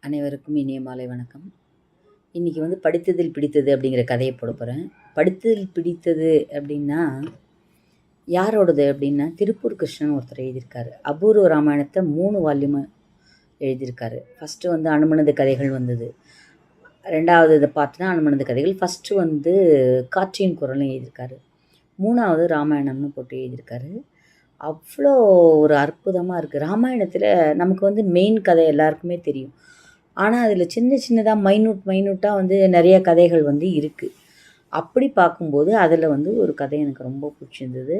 அனைவருக்கும் இனிய மாலை வணக்கம். இன்றைக்கி படித்ததில் பிடித்தது அப்படிங்கிற கதையை போட போகிறேன். படித்ததில் பிடித்தது அப்படின்னா யாரோடது அப்படின்னா திருப்பூர் கிருஷ்ணன் ஒருத்தர் எழுதியிருக்காரு. அபூர்வ ராமாயணத்தை 3 வால்யூமு எழுதியிருக்காரு. ஃபஸ்ட்டு அனுமனது கதைகள் வந்தது. 2வது இதை பார்த்து தான் அனுமனது கதைகள். ஃபஸ்ட்டு காட்சியின் குரலும் எழுதியிருக்காரு. 3வது ராமாயணம்னு போட்டு எழுதியிருக்காரு. அவ்வளோ ஒரு அற்புதமாக இருக்குது. ராமாயணத்தில் நமக்கு மெயின் கதை எல்லாருக்குமே தெரியும். ஆனால் அதில் சின்ன சின்னதாக மைனூட்டாக நிறைய கதைகள் இருக்குது. அப்படி பார்க்கும்போது அதில் ஒரு கதை எனக்கு ரொம்ப பிடிச்சிருந்தது.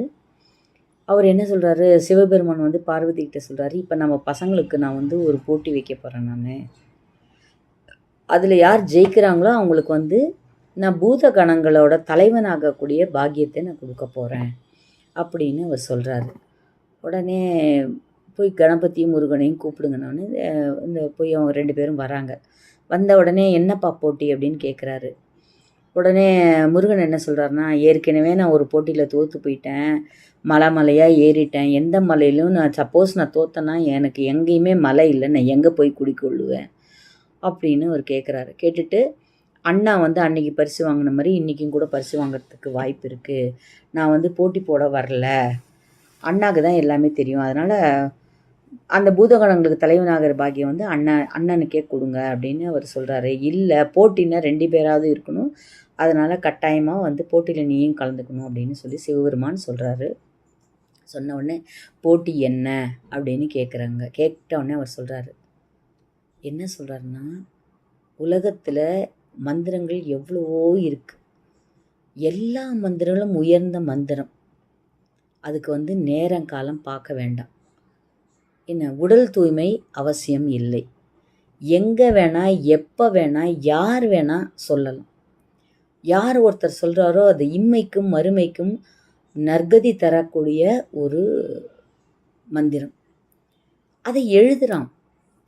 அவர் என்ன சொல்கிறாரு, சிவபெருமான் பார்வதிக்கிட்ட சொல்கிறாரு, இப்போ நம்ம பசங்களுக்கு நான் ஒரு போட்டி வைக்க போகிறேன். அதில் யார் ஜெயிக்கிறாங்களோ அவங்களுக்கு நான் பூத கணங்களோட தலைவனாகக்கூடிய பாக்கியத்தை நான் கொடுக்க போகிறேன் அப்படின்னு அவர் சொல்கிறாரு. உடனே போய் கணபதியும் முருகனையும் கூப்பிடுங்கன்னு போய் அவங்க 2 பேரும் வராங்க. வந்த உடனே என்னப்பா போட்டி அப்படின்னு கேட்குறாரு. உடனே முருகன் என்ன சொல்கிறாருன்னா, ஏற்கனவே நான் ஒரு போட்டியில் தோற்று போயிட்டேன், மலையாக ஏறிட்டேன். எந்த மலையிலும் சப்போஸ் நான் தோத்தேன்னா எனக்கு எங்கேயுமே மலை இல்லை, நான் எங்கே போய் குடிக்கொள்ளுவேன் அப்படின்னு அவர் கேட்குறாரு. கேட்டுட்டு அண்ணா அன்றைக்கி பரிசு வாங்கின மாதிரி இன்றைக்கும் கூட பரிசு வாங்கிறதுக்கு வாய்ப்பு இருக்குது. நான் போட்டி போட வரல, அண்ணாவுக்கு தான் எல்லாமே தெரியும், அதனால் அந்த பூதகணங்களுக்கு தலைவனாகிற பாக்கியம் அண்ணனுக்கே கொடுங்க அப்படின்னு அவர் சொல்கிறாரு. இல்லை, போட்டின்னா 2 பேராவது இருக்கணும், அதனால் கட்டாயமாக போட்டியில் நீயும் கலந்துக்கணும் அப்படின்னு சொல்லி சிவபெருமான் சொல்கிறாரு. சொன்ன உடனே போட்டி என்ன அப்படின்னு கேட்குறாங்க. கேட்ட உடனே அவர் சொல்கிறாரு, என்ன சொல்கிறாருன்னா, உலகத்தில் மந்திரங்கள் எவ்வளவோ இருக்குது, எல்லா மந்திரங்களும் உயர்ந்த மந்திரம். அதுக்கு நேரம் காலம் பார்க்க வேண்டாம். என்ன, உடல் தூய்மை அவசியம் இல்லை. எங்கே வேணால் எப்போ வேணால் யார் வேணால் சொல்லலாம். யார் ஒருத்தர் சொல்கிறாரோ அது இம்மைக்கும் மறுமைக்கும் நற்கதி தரக்கூடிய ஒரு மந்திரம். அதை எழுதுகிறான்.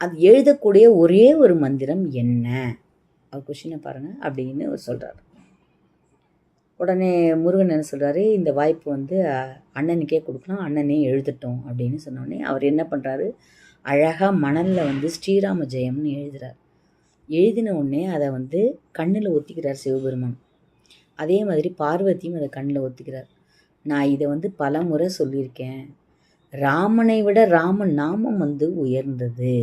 அது எழுதக்கூடிய ஒரே ஒரு மந்திரம் என்ன, அவர் கொஷினை பாருங்கள் அப்படின்னு அவர் சொல்கிறார். உடனே முருகன் என்ன சொல்கிறாரு, இந்த வாய்ப்பு அண்ணனுக்கே கொடுக்கலாம், அண்ணனே எழுதட்டும் அப்படின்னு சொன்னோடனே அவர் என்ன பண்ணுறாரு, அழகாக மணலில் ஸ்ரீராம ஜெயம்னு எழுதுகிறார். எழுதின உடனே அதை கண்ணில் ஒத்திக்கிறார் சிவபெருமான். அதே மாதிரி பார்வதியும் அதை கண்ணில் ஒத்திக்கிறார். நான் இதை பல முறை சொல்லியிருக்கேன், ராமனை விட ராமன் நாமம் உயர்ந்தது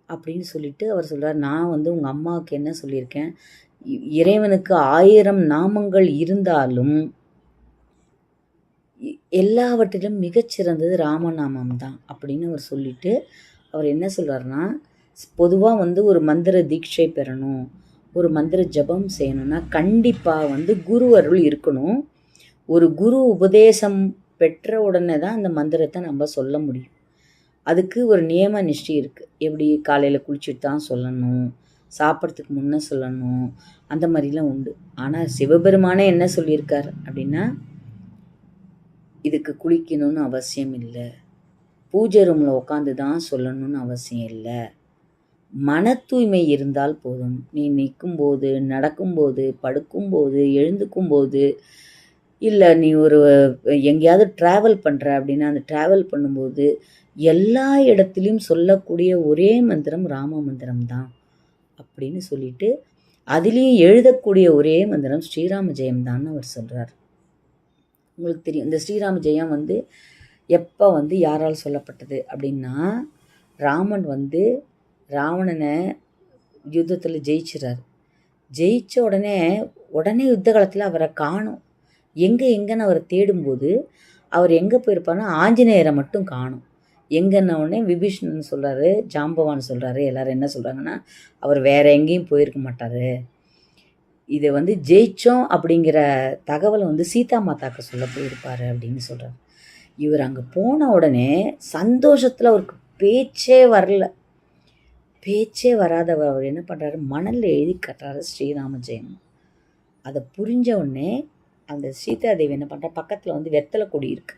அப்படின்னு சொல்லிட்டு அவர் சொல்கிறார். நான் உங்கள் அம்மாவுக்கு என்ன சொல்லியிருக்கேன், இறைவனுக்கு 1000 நாமங்கள் இருந்தாலும் எல்லாவற்றிலும் மிகச்சிறந்தது ராமநாமம் தான் அப்படின்னு அவர் சொல்லிட்டு அவர் என்ன சொல்கிறாருன்னா, பொதுவாக ஒரு மந்திர தீட்சை பெறணும், ஒரு மந்திர ஜபம் செய்யணும்னா கண்டிப்பாக குரு அருள் இருக்கணும். ஒரு குரு உபதேசம் பெற்ற உடனே தான் அந்த மந்திரத்தை நம்ம சொல்ல முடியும். அதுக்கு ஒரு நியம நிஷ்டை இருக்குது. எப்படி காலையில் குளிச்சுட்டு தான் சொல்லணும், சாப்பிட்றதுக்கு முன்னே சொல்லணும், அந்த மாதிரிலாம் உண்டு. ஆனால் சிவபெருமானே என்ன சொல்லியிருக்கார் அப்படின்னா, இதுக்கு குளிக்கணும்னு அவசியம் இல்லை, பூஜை ரூமில் உட்காந்து தான் சொல்லணும்னு அவசியம் இல்லை, மன தூய்மை இருந்தால் போதும். நீ நிற்கும்போது, நடக்கும்போது, படுக்கும்போது, எழுந்துக்கும்போது, இல்லை நீ எங்கேயாவது ட்ராவல் பண்ணுற அப்படின்னா அந்த ட்ராவல் பண்ணும்போது எல்லா இடத்துலையும் சொல்லக்கூடிய ஒரே மந்திரம் ராம மந்திரம் தான் அப்படின்னு சொல்லிட்டு அதுலேயும் எழுதக்கூடிய ஒரே மந்திரம் ஸ்ரீராம ஜெயம் தான் அவர் சொல்கிறார். உங்களுக்கு தெரியும், இந்த ஸ்ரீராம ஜெயம் எப்போ யாரால் சொல்லப்பட்டது அப்படின்னா, ராமன் ராவணனை யுத்தத்தில் ஜெயிச்சிடறார். ஜெயித்த உடனே யுத்த காலத்தில் அவரை காணும். எங்கேன்னு அவரை தேடும்போது அவர் எங்கே போயிருப்பாருன்னா ஆஞ்சநேயரை மட்டும் காணும். எங்கன்னா உடனே விபீஷணன் சொல்கிறாரு, ஜாம்பவான் சொல்கிறாரு, எல்லோரும் என்ன சொல்கிறாங்கன்னா, அவர் வேறு எங்கேயும் போயிருக்க மாட்டார், இதை ஜெயிச்சோம் அப்படிங்கிற தகவலை சீதா மாதாக்கு சொல்ல போயிருப்பார் அப்படின்னு சொல்கிறார். இவர் அங்கே போன உடனே சந்தோஷத்தில் அவருக்கு பேச்சே வராதவர் அவர் என்ன பண்ணுறாரு, மணலில் எழுதி கட்டுறாரு ஸ்ரீராம ஜெயம். அதை புரிஞ்ச உடனே அந்த சீதாதேவி என்ன பண்ணுறா, பக்கத்தில் வெத்தலை கொடி இருக்குது.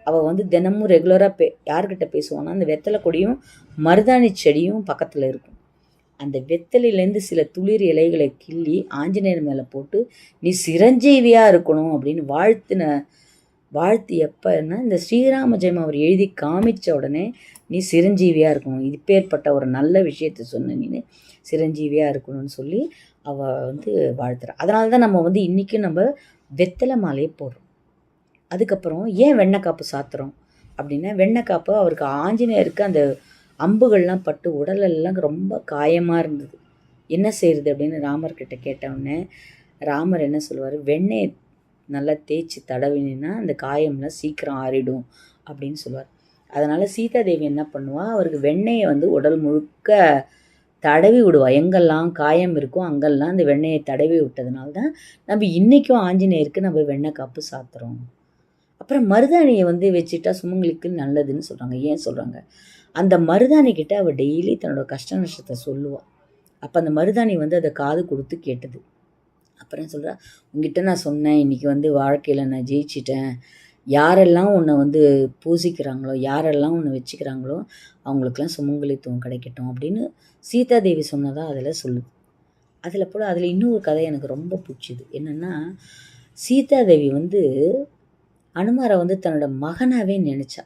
அவள் தினமும் ரெகுலராக யார்கிட்ட பேசுவான்னா அந்த வெத்தலை கொடியும் மருதாணி செடியும் பக்கத்தில் இருக்கும். அந்த வெத்தலையிலேருந்து சில துளிர் இலைகளை கிள்ளி ஆஞ்சநேயர் மேலே போட்டு நீ சிரஞ்சீவியாக இருக்கணும் அப்படின்னு வாழ்த்து எப்போன்னா இந்த ஸ்ரீராம ஜெயம் அவர் எழுதி காமிச்ச உடனே நீ சிரஞ்சீவியாக இருக்கணும், இப்பேற்பட்ட ஒரு நல்ல விஷயத்தை சொன்ன நீ சிரஞ்சீவியாக இருக்கணும்னு சொல்லி அவள் வந்து வாழ்த்துறா. அதனால தான் நம்ம வந்து இன்றைக்கும் நம்ம வெத்தலை மாலையே போடுறோம். அதுக்கப்புறம் ஏன் வெண்ணெய்க்காப்பு சாத்துறோம் அப்படின்னா, வெண்ணெய்க்காப்பு அவருக்கு ஆஞ்சநேயருக்கு அந்த அம்புகள்லாம் பட்டு உடலெல்லாம் ரொம்ப காயமாக இருந்தது. என்ன செய்கிறது அப்படின்னு ராமர்கிட்ட கேட்டவுடனே ராமர் என்ன சொல்லுவார், வெண்ணெய் நல்லா தேய்ச்சி தடவினா அந்த காயம்லாம் சீக்கிரம் ஆறிடும் அப்படின்னு சொல்லுவார். அதனால் சீதாதேவி என்ன பண்ணுவா, அவருக்கு வெண்ணெயை வந்து உடல் முழுக்க தடவி விடுவா. எங்கெல்லாம் காயம் இருக்கோ அங்கெல்லாம் அந்த வெண்ணெயை தடவி விட்டதுனால தான் நம்ம இன்றைக்கும் ஆஞ்சநேயருக்கு நம்ம வெண்ணெய் காப்பு சாத்துறோம். அப்புறம் மருதாணியை வந்து வச்சுட்டா சுமங்கலிக்கு நல்லதுன்னு சொல்கிறாங்க. ஏன் சொல்கிறாங்க, அந்த மருதாணி கிட்ட அவள் டெய்லி தன்னோட கஷ்ட நஷ்டத்தை சொல்லுவாள். அப்போ அந்த மருதாணி வந்து அதை காது கொடுத்து கேட்டது. அப்புறம் சொல்கிறா, உங்ககிட்ட நான் சொன்னேன் இன்றைக்கி வந்து வாழ்க்கையில் நான் ஜெயிச்சிட்டேன், யாரெல்லாம் உன்னை வந்து பூசிக்கிறாங்களோ யாரெல்லாம் உன்னை வச்சுக்கிறாங்களோ அவங்களுக்கெல்லாம் சுமங்கலித்துவம் கிடைக்கட்டும் அப்படின்னு சீதாதேவி சொன்னதாக அதில் சொல்லுது. அதில் இன்னொரு கதை எனக்கு ரொம்ப பிடிச்சிது. என்னென்னா, சீதாதேவி வந்து அனுமாரை வந்து தன்னோட மகனாகவே நினச்சா.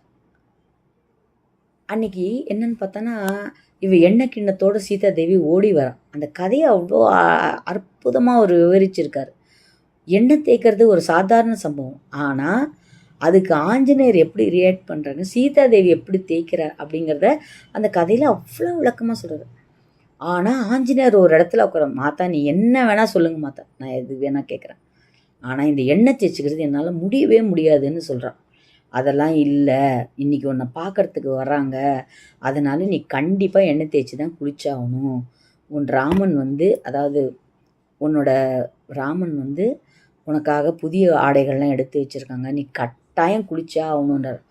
அன்றைக்கி என்னன்னு பார்த்தோன்னா, எண்ணெய் கிண்ணத்தோடு சீதாதேவி ஓடி வரா. அந்த கதையை அவ்வளோ அற்புதமாக அவர் விவரிச்சிருக்கார். எண்ணெய் தேய்க்கிறது ஒரு சாதாரண சம்பவம், ஆனால் அதுக்கு ஆஞ்சநேயர் எப்படி ரியாக்ட் பண்ணுறாங்க, சீதாதேவி எப்படி தேய்க்கிறார் அப்படிங்கிறத அந்த கதையில் அவ்வளோ விளக்கமாக சொல்கிறார். ஆனால் ஆஞ்சநேயர் ஒரு இடத்துல உட்கார, மாதா நீ என்ன வேணால் சொல்லுங்க மாதா, நான் எது வேணால் கேட்குறேன், ஆனால் இந்த எண்ணெய் தேய்ச்சிக்கிறது என்னால் முடியவே முடியாதுன்னு சொல்கிறான். அதெல்லாம் இல்லை, இன்றைக்கி உன்னை பார்க்குறதுக்கு வர்றாங்க, அதனால் நீ கண்டிப்பாக எண்ணெய் தேய்ச்சி தான் குளிச்சாகணும். உன் ராமன் வந்து, அதாவது உன்னோட ராமன் வந்து உனக்காக புதிய ஆடைகள்லாம் எடுத்து வச்சுருக்காங்க, நீ கட்டாயம் குளிச்சா ஆகணுன்றார்.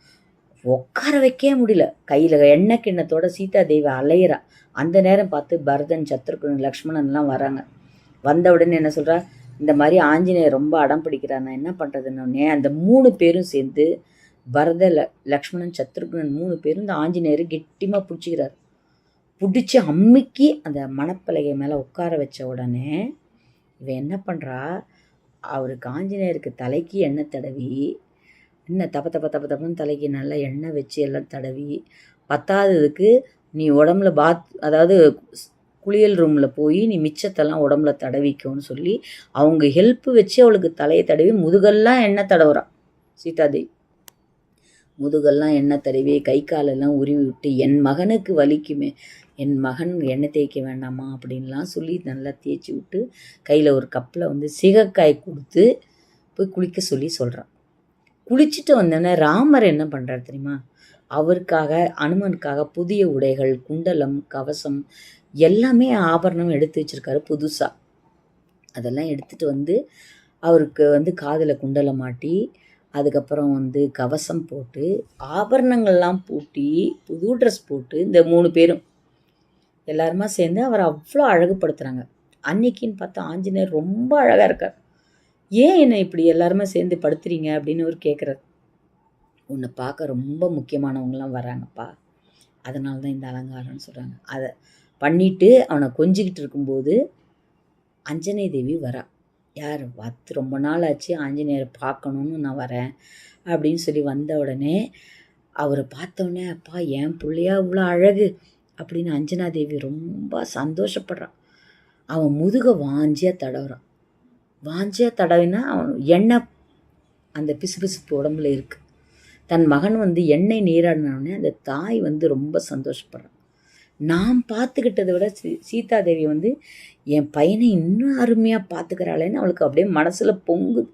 உட்கார வைக்கவே முடியல, கையில் எண்ணெய் கிண்ணத்தோட சீதாதேவி அலையிறா. அந்த நேரம் பார்த்து பரதன், சத்ருகன், லக்ஷ்மணன்லாம் வராங்க. வந்த உடனே என்ன சொல்கிறா, இந்த மாதிரி ஆஞ்சநேயர் ரொம்ப அடம் பிடிக்கிறார், நான் என்ன பண்ணுறதுன்னொடனே அந்த 3 பேரும் சேர்ந்து பரத, லக்ஷ்மணன், சத்ருகன் 3 பேரும் இந்த ஆஞ்சநேயர் கெட்டிமாக பிடிச்சிக்கிறார். பிடிச்சி அம்மிக்கி அந்த மணப்பலகை மேலே உட்கார வச்ச உடனே இவன் என்ன பண்ணுறா, அவருக்கு ஆஞ்சநேயருக்கு தலைக்கு எண்ணெய் தடவி, எண்ணெய் தப்பன்னு தலைக்கு நல்லா எண்ணெய் வச்சு எல்லாம் தடவி, பத்தாததுக்கு நீ உடம்புல அதாவது குளியல் ரூமில் போய் நீ மிச்சத்தெல்லாம் உடம்புல தடவிக்கோன்னு சொல்லி அவங்க ஹெல்ப்பு வச்சு அவளுக்கு தலையை தடவி முதுகெல்லாம் எண்ணெய் தடவுறான். சீதாதேவி முதுகெல்லாம் எண்ணெய் தடவி கை காலெல்லாம் உருவி விட்டு, என் மகனுக்கு வலிக்குமே, என் மகன் எண்ணெய் தேய்க்க வேண்டாமா அப்படின்லாம் சொல்லி நல்லா தேய்ச்சி விட்டு கையில் ஒரு கப்பில் வந்து சீகக்காய் கொடுத்து போய் குளிக்க சொல்லி சொல்கிறான். குளிச்சுட்டு வந்தோடனே ராமர் என்ன பண்ணுறாரு தெரியுமா, அவருக்காக அனுமனுக்காக புதிய உடைகள், குண்டலம், கவசம் எல்லாமே ஆபரணம் எடுத்து வச்சுருக்காரு புதுசாக. அதெல்லாம் எடுத்துகிட்டு வந்து அவருக்கு வந்து காதில் குண்டலம் மாட்டி, அதுக்கப்புறம் வந்து கவசம் போட்டு, ஆபரணங்கள்லாம் பூட்டி, புது ட்ரெஸ் போட்டு இந்த 3 பேரும் எல்லாருமா சேர்ந்து அவரை அவ்வளோ அழகுபடுத்துகிறாங்க. அன்னைக்குன்னு பார்த்தா ஆஞ்சநேயர் ரொம்ப அழகாக இருக்கார். ஏன் என்னை இப்படி எல்லாருமே சேர்ந்து படுத்துறீங்க அப்படின்னு அவர் கேட்குறாரு. உன்னை பார்க்க ரொம்ப முக்கியமானவங்களாம் வராங்கப்பா, அதனால தான் இந்த அலங்காரம்னு சொல்கிறாங்க. அதை பண்ணிவிட்டு அவனை கொஞ்சிக்கிட்டு இருக்கும்போது அஞ்சனை தேவி வரா. யார், ரொம்ப நாள் ஆச்சு ஆஞ்சநேயரை பார்க்கணுன்னு நான் வரேன் அப்படின்னு சொல்லி வந்த உடனே அவரை பார்த்தோடனே, அப்பா என் பிள்ளையா இவ்வளோ அழகு அப்படின்னு அஞ்சனாதேவி ரொம்ப சந்தோஷப்படுறான். அவன் முதுக வாஞ்சியாக தடவுறான். வாஞ்சியாக தடவினா அவன் எண்ணெய் அந்த பிசுபிசுப்பு உடம்புல இருக்குது. தன் மகன் வந்து எண்ணெய் நீராடினோடனே அந்த தாய் வந்து ரொம்ப சந்தோஷப்படுறான். நான் பார்த்துக்கிட்டதை விட சீதாதேவி வந்து என் பையனை இன்னும் அருமையாக பார்த்துக்கிறாளேன்னு அவளுக்கு அப்படியே மனசில் பொங்குது.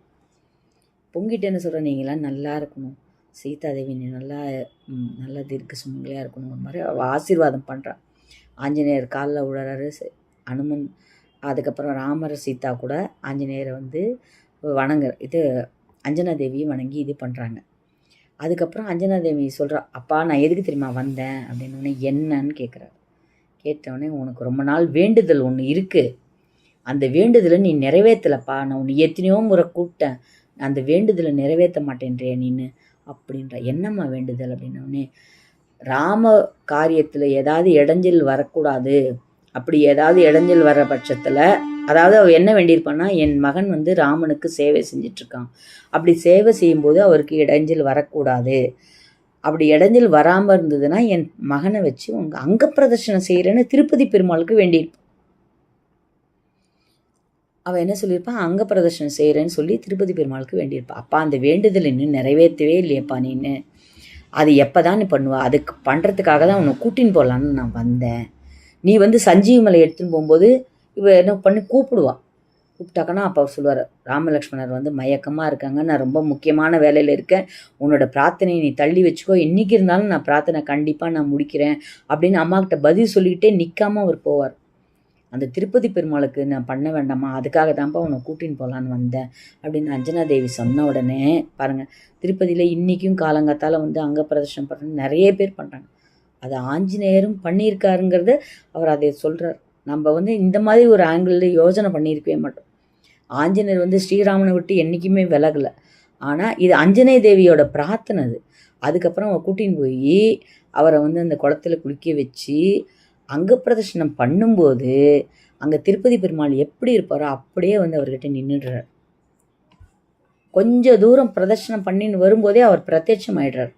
பொங்கிட்டு என்ன சொல்கிறேன், நீங்களாம் நல்லா இருக்கணும் சீதாதேவி, நீ நல்லா தீர்க்க சுமங்கலியாக இருக்கணுங்கிற மாதிரி அவள் ஆசீர்வாதம் பண்ணுறான். ஆஞ்சநேயர் காலில் விழுறாரு அனுமன். அதுக்கப்புறம் ராமர் சீதா கூட ஆஞ்சநேயரை வந்து அஞ்சனாதேவியை வணங்கி இது பண்ணுறாங்க. அதுக்கப்புறம் அஞ்சனாதேவி சொல்கிறா, அப்பா நான் எதுக்கு தெரியுமா வந்தேன் அப்படின்னோடனே என்னன்னு கேட்குறாரு. கேட்டவுடனே, உனக்கு ரொம்ப நாள் வேண்டுதல் ஒன்று இருக்குது, அந்த வேண்டுதலை நீ நிறைவேற்றலப்பா, நான் உன்னை எத்தனையோ முறை கூப்பிட்டேன், அந்த வேண்டுதலை நிறைவேற்ற மாட்டேன்றே நீன்னு அப்படின்ற. என்னம்மா வேண்டுதல் அப்படின்னோடனே, ராம காரியத்தில் ஏதாவது இடைஞ்சல் வரக்கூடாது, அப்படி ஏதாவது இடைஞ்சல் வர்ற பட்சத்தில், அதாவது அவள் என்ன வேண்டியிருப்பான்னா, என் மகன் வந்து ராமனுக்கு சேவை செஞ்சிட்ருக்கான், அப்படி சேவை செய்யும்போது அவருக்கு இடைஞ்சல் வரக்கூடாது, அப்படி இடைஞ்சல் வராமல் இருந்ததுன்னா என் மகனை வச்சு உங்கள் அங்க பிரதர்ஷனம் செய்கிறேன்னு திருப்பதி பெருமாளுக்கு வேண்டியிருப்பான். அவள் என்ன சொல்லியிருப்பான், அங்க பிரதர்ஷனம் செய்கிறேன்னு சொல்லி திருப்பதி பெருமாளுக்கு வேண்டியிருப்பான். அப்பா அந்த வேண்டுதல் இன்னும் நிறைவேற்றவே இல்லையப்பா நீன்னு, அது எப்போ தான் நீ பண்ணுவா, அதுக்கு பண்ணுறதுக்காக தான் உன்னை கூட்டின்னு போகலான்னு நான் வந்தேன். நீ சஞ்சீவி மலை எடுத்துன்னு போகும்போது இவ என்ன பண்ணி கூப்பிட்டாக்கன்னா அப்போ அவர் சொல்லுவார், ராமலக்ஷ்மணர் மயக்கமாக இருக்காங்க, நான் ரொம்ப முக்கியமான வேலையில் இருக்கேன், உன்னோட பிரார்த்தனையை நீ தள்ளி வச்சுக்கோ, என்றைக்கு இருந்தாலும் நான் பிரார்த்தனை கண்டிப்பாக நான் முடிக்கிறேன் அப்படின்னு அம்மாக்கிட்ட பதில் சொல்லிக்கிட்டே நிற்காமல் அவர் போவார். அந்த திருப்பதி பெருமாளுக்கு நான் பண்ண வேண்டாமா, அதுக்காக தான்ப்பா உன்னை கூட்டின்னு போகலான்னு வந்தேன் அப்படின்னு அஞ்சனா தேவி சொன்ன உடனே பாருங்கள், திருப்பதியில் இன்றைக்கும் காலங்காத்தால் அங்க பிரதர்ஷனம் பண்ணுறது நிறைய பேர் பண்ணுறாங்க. அது ஆஞ்சநேயரும் பண்ணியிருக்காருங்கிறத அவர் அதை சொல்கிறார். நம்ம இந்த மாதிரி ஒரு ஆங்கிளில் யோசனை பண்ணியிருக்கவே மாட்டோம். ஆஞ்சநேயர் ஸ்ரீராமனை விட்டு என்றைக்குமே விலகலை. ஆனால் இது அஞ்சனை தேவியோட பிரார்த்தனை. அதுக்கப்புறம் அவன் கூட்டின்னு போய் அவரை அந்த குளத்துல குளிக்க வச்சு அங்க பிரதர்ஷனம் பண்ணும்போது அங்கே திருப்பதி பெருமாள் எப்படி இருப்பாரோ அப்படியே அவர்கிட்ட நின்றுடுறார். கொஞ்சம் தூரம் பிரதர்ஷனம் பண்ணின்னு வரும்போதே அவர் பிரத்யட்சம் ஆயிடுறார்.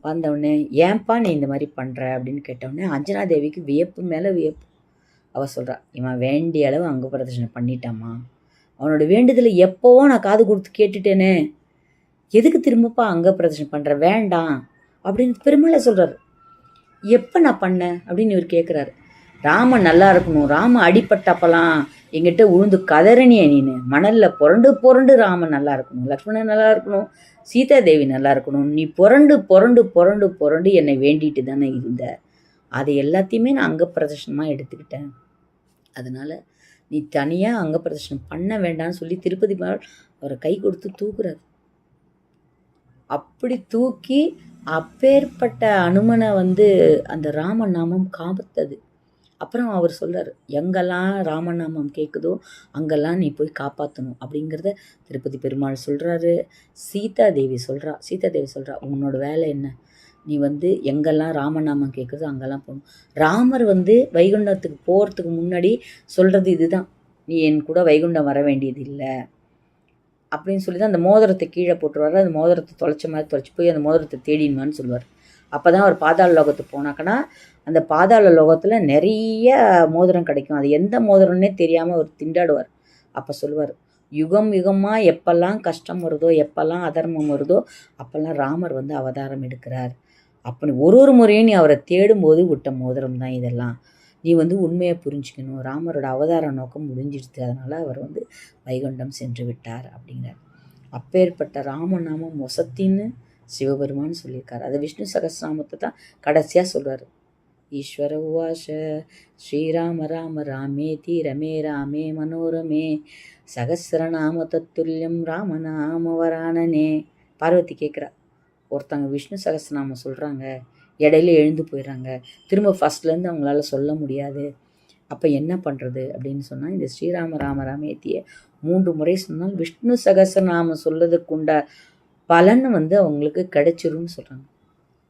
வந்தவுடனே ஏன்பா நீ இந்த மாதிரி பண்ணுற அப்படின்னு கேட்டவுடனே அஞ்சனா தேவிக்கு வியப்பு மேலே வியப்பு. அவள் சொல்கிறா, இவன் வேண்டிய அளவு அங்க பிரதர்ஷனம் பண்ணிட்டாமா, அவனோட வேண்டுதலை எப்போவோ நான் காது கொடுத்து கேட்டுட்டேனே, எதுக்கு திரும்பப்பா அங்க பிரதர்ஷனம் பண்ணுற, வேண்டாம் அப்படின்னு பெருமாளை சொல்கிறார். எப்போ நான் பண்ணேன் அப்படின்னு இவர் கேட்குறாரு. ராமன் நல்லா இருக்கணும், ராம அடிப்பட்டப்பெல்லாம் எங்கிட்ட உழுந்து கதறணிய நீனு, மணலில் புரண்டு புரண்டு ராமன் நல்லா இருக்கணும், லக்ஷ்மணன் நல்லா இருக்கணும், சீதா தேவி நல்லா இருக்கணும், நீ புரண்டு புரண்டு புரண்டு புரண்டு என்னை வேண்டிட்டு தானே இருந்த, அதை எல்லாத்தையுமே நான் அங்க பிரதர்ஷனமாக எடுத்துக்கிட்டேன், அதனால் நீ தனியாக அங்க பிரதர்ஷனம் பண்ண வேண்டாம்னு சொல்லி திருப்பதி அவரை கை கொடுத்து தூக்குறாரு. அப்படி தூக்கி அப்பேற்பட்ட அனுமனை அந்த ராமநாமம் காப்பாத்தது. அப்புறம் அவர் சொல்கிறார், எங்கெல்லாம் ராமநாமம் கேட்குதோ அங்கெல்லாம் நீ போய் காப்பாற்றணும் அப்படிங்கிறத திருப்பதி பெருமாள் சொல்கிறாரு. சீதா தேவி சொல்கிறா, உன்னோட வேலை என்ன, நீ எங்கெல்லாம் ராமநாமம் கேட்குதோ அங்கெல்லாம் போகணும். ராமர் வைகுண்டத்துக்கு போகிறதுக்கு முன்னாடி சொல்கிறது இதுதான், நீ என் கூட வைகுண்டம் வர வேண்டியது இல்லை அப்படின்னு சொல்லி தான் அந்த மோதிரத்தை கீழே போட்டுருவார். அந்த மோதிரத்தை தொலைச்ச மாதிரி தொலைச்சி போய் அந்த மோதிரத்தை தேடினுவான்னு சொல்லுவார். அப்போ தான் அவர் பாதாள லோகத்துக்கு போனாக்கன்னா அந்த பாதாள லோகத்தில் நிறைய மோதிரம் கிடைக்கும். அது எந்த மோதிரம்னே தெரியாமல் அவர் திண்டாடுவார். அப்போ சொல்லுவார், யுகம் யுகமாக எப்பெல்லாம் கஷ்டம் வருதோ, எப்பெல்லாம் அதர்மம் வருதோ, அப்போல்லாம் ராமர் அவதாரம் எடுக்கிறார். அப்படி ஒரு முறையும் நீ அவரை தேடும்போது விட்ட மோதிரம் தான் இதெல்லாம், நீ உண்மையை புரிஞ்சுக்கணும், ராமரோட அவதார நோக்கம் முடிஞ்சிடுது, அதனால் அவர் வைகுண்டம் சென்று விட்டார் அப்படிங்கிறார். அப்பேற்பட்ட ராமநாமம் வசத்தின்னு சிவபெருமான் சொல்லியிருக்கார். அது விஷ்ணு சகஸ்ரநாமத்தை தான் கடைசியாக சொல்கிறார். ஈஸ்வர உவாச ஸ்ரீராம ராம ராமேதி ரமே ராமே மனோரமே சகசிரநாம தத்துல்யம் ராமநாம வரானனே. பார்வதி கேட்குறா, ஒருத்தங்க விஷ்ணு சகஸ்ரநாமம் சொல்கிறாங்க, இடையில எழுந்து போயிடுறாங்க, திரும்ப ஃபஸ்ட்லேருந்து அவங்களால சொல்ல முடியாது, அப்போ என்ன பண்ணுறது அப்படின்னு சொன்னால் இந்த ஸ்ரீராம ராம ராமேத்தியை 3 முறை சொன்னால் விஷ்ணு சகஸ்ரநாமம் சொல்லதுக்குண்ட பலன் அவங்களுக்கு கிடைச்சிரும்னு சொல்கிறாங்க.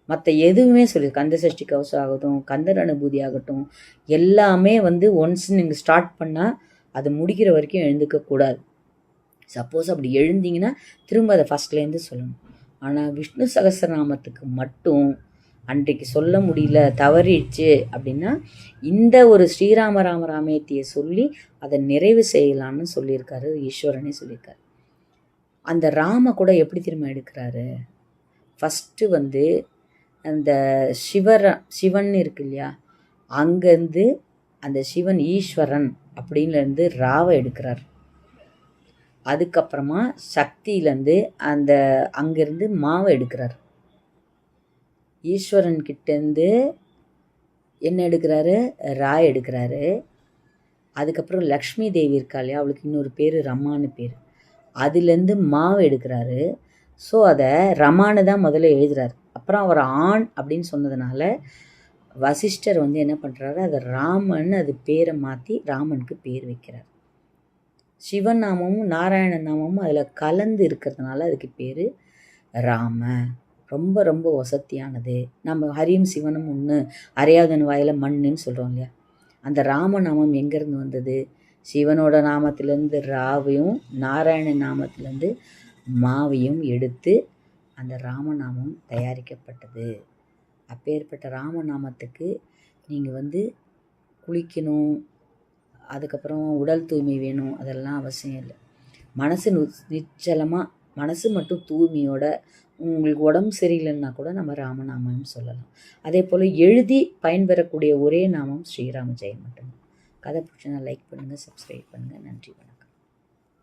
மற்ற எதுவுமே சொல்லி கந்த சஷ்டி கவசம் ஆகட்டும், கந்தர் அனுபூதி ஆகட்டும், எல்லாமே ஒன்ஸ் நீங்கள் ஸ்டார்ட் பண்ணால் அது முடிக்கிற வரைக்கும் எழுந்துக்கக்கூடாது. சப்போஸ் அப்படி எழுந்தீங்கன்னா திரும்ப அதை ஃபஸ்ட்லேருந்து சொல்லணும். ஆனால் விஷ்ணு சகஸ்ரநாமத்துக்கு மட்டும் அன்றைக்கு சொல்ல முடியல, தவறிடுச்சு அப்படின்னா இந்த ஒரு ஸ்ரீராம ராம ராமேத்தியை சொல்லி அதை நிறைவு செய்யலான்னு சொல்லியிருக்காரு, ஈஸ்வரனே சொல்லியிருக்காரு. அந்த ராம கூட எப்படி திரும்ப எடுக்கிறாரு, ஃபஸ்ட்டு அந்த சிவன் இருக்கு இல்லையா, அங்கேருந்து அந்த சிவன் ஈஸ்வரன் அப்படின்லேருந்து ராவை எடுக்கிறார். அதுக்கப்புறமா சக்தியிலேருந்து அந்த அங்கேருந்து மாவை எடுக்கிறார். ஈஸ்வரன் கிட்டேருந்து என்ன எடுக்கிறாரு, ராய் எடுக்கிறாரு. அதுக்கப்புறம் லக்ஷ்மி தேவி இருக்கா இல்லையா, அவளுக்கு இன்னொரு பேர் ரமான்னு பேர், அதுலேருந்து மாவு எடுக்கிறாரு. ஸோ அதை ரமானு தான் முதல்ல எழுதுறாரு. அப்புறம் அவர் ஆண் அப்படின்னு சொன்னதுனால வசிஷ்டர் என்ன பண்ணுறாரு, அதை ராமன் அது பேரை மாற்றி ராமனுக்கு பேர் வைக்கிறார். சிவன் நாமமும் நாராயண நாமமும் அதில் கலந்து இருக்கிறதுனால அதுக்கு பேர் ராம. ரொம்ப ரொம்ப வசத்தியானது. நம்ம ஹரியும் சிவனும் ஒன்று, அறியாதன் வாயில் மண்ணுன்னு சொல்கிறோம் இல்லையா, அந்த ராமநாமம் எங்கேருந்து வந்தது, சிவனோட நாமத்திலேருந்து ராவையும் நாராயண நாமத்திலேருந்து மாவையும் எடுத்து அந்த ராமநாமம் தயாரிக்கப்பட்டது. அப்பேற்பட்ட ராமநாமத்துக்கு நீங்கள் குளிக்கணும், அதுக்கப்புறம் உடல் தூய்மை வேணும், அதெல்லாம் அவசியம் இல்லை. மனசு நிச்சலமாக, மனசு மட்டும் தூய்மையோட, உங்களுக்கு உடம்பு சரியில்லைன்னா கூட நம்ம ராமநாமம் சொல்லலாம். அதே போல் எழுதி பயன்பெறக்கூடிய ஒரே நாமம் ஸ்ரீராம ஜெயம் மட்டும்தான். கதை பிடிச்சா லைக் பண்ணுங்கள், சப்ஸ்கிரைப் பண்ணுங்கள். நன்றி, வணக்கம்.